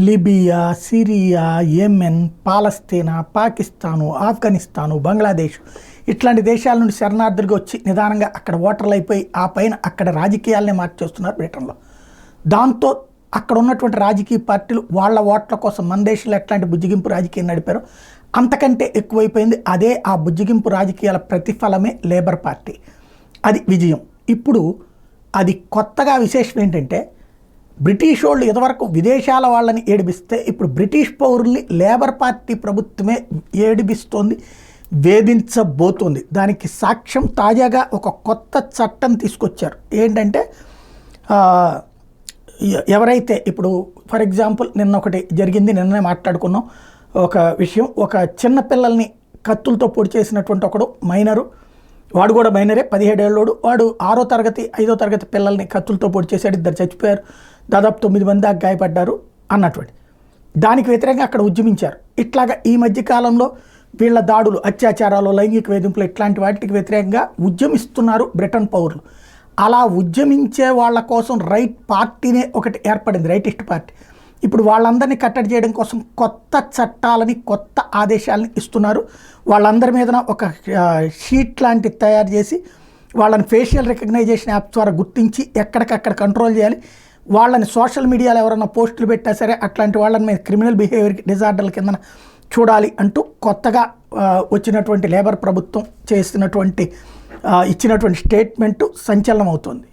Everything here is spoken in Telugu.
లిబియా, సిరియా, యెమెన్, పాలస్తీనా, పాకిస్తాను, ఆఫ్ఘనిస్తాను, బంగ్లాదేశ్ ఇట్లాంటి దేశాల నుండి శరణార్థులుగా వచ్చి నిదానంగా అక్కడ ఓటర్లు అయిపోయి ఆ పైన అక్కడ రాజకీయాలనే మార్చేస్తున్నారు బ్రిటన్లో. దాంతో అక్కడ ఉన్నటువంటి రాజకీయ పార్టీలు వాళ్ళ ఓట్ల కోసం మన దేశంలో ఎట్లాంటి బుజ్జిగింపు రాజకీయం నడిపారో అంతకంటే ఎక్కువైపోయింది. అదే ఆ బుజ్జిగింపు రాజకీయాల ప్రతిఫలమే లేబర్ పార్టీ. అది విజయం. ఇప్పుడు అది కొత్తగా విశేషం ఏంటంటే బ్రిటిష్ వాళ్ళు ఇదివరకు విదేశాల వాళ్ళని ఏడిపిస్తే ఇప్పుడు బ్రిటిష్ పౌరుల్ని లేబర్ పార్టీ ప్రభుత్వమే ఏడిపిస్తోంది, వేధించబోతోంది. దానికి సాక్ష్యం తాజాగా ఒక కొత్త చట్టం తీసుకొచ్చారు. ఏంటంటే ఎవరైతే ఇప్పుడు ఫర్ ఎగ్జాంపుల్ నిన్న ఒకటి జరిగింది, నిన్ననే మాట్లాడుకున్నాం ఒక విషయం. ఒక చిన్న పిల్లల్ని కత్తులతో పొడి చేసినటువంటి ఒకడు మైనరు, వాడు కూడా మైనరే, 17 ఏళ్ళోడు. వాడు 6వ తరగతి 5వ తరగతి పిల్లల్ని కత్తులతో పొడి చేశాడు, 2 చచ్చిపోయారు, దాదాపు 9 మంది దాకా గాయపడ్డారు అన్నటువంటి దానికి వ్యతిరేకంగా అక్కడ ఉద్యమించారు. ఇట్లాగా ఈ మధ్యకాలంలో వీళ్ళ దాడులు, అత్యాచారాలు, లైంగిక వేధింపులు ఇట్లాంటి వాటికి వ్యతిరేకంగా ఉద్యమిస్తున్నారు బ్రిటన్ పౌరులు. అలా ఉద్యమించే వాళ్ళ కోసం రైట్ పార్టీనే ఒకటి ఏర్పడింది, రైటిస్ట్ పార్టీ. ఇప్పుడు వాళ్ళందరినీ కట్టడి చేయడం కోసం కొత్త చట్టాలని, కొత్త ఆదేశాలని ఇస్తున్నారు. వాళ్ళందరి మీద ఒక షీట్ లాంటిది తయారు చేసి వాళ్ళని ఫేషియల్ రికగ్నైజేషన్ యాప్ ద్వారా గుర్తించి ఎక్కడికక్కడ కంట్రోల్ చేయాలి. వాళ్ళని సోషల్ మీడియాలో ఎవరైనా పోస్టులు పెట్టా సరే అట్లాంటి వాళ్ళని మీద క్రిమినల్ బిహేవియర్ డిజార్డర్ల కింద చూడాలి అంటూ కొత్తగా వచ్చినటువంటి లేబర్ ప్రభుత్వం చేసినటువంటి ఇచ్చినటువంటి స్టేట్మెంటు సంచలనం అవుతుంది.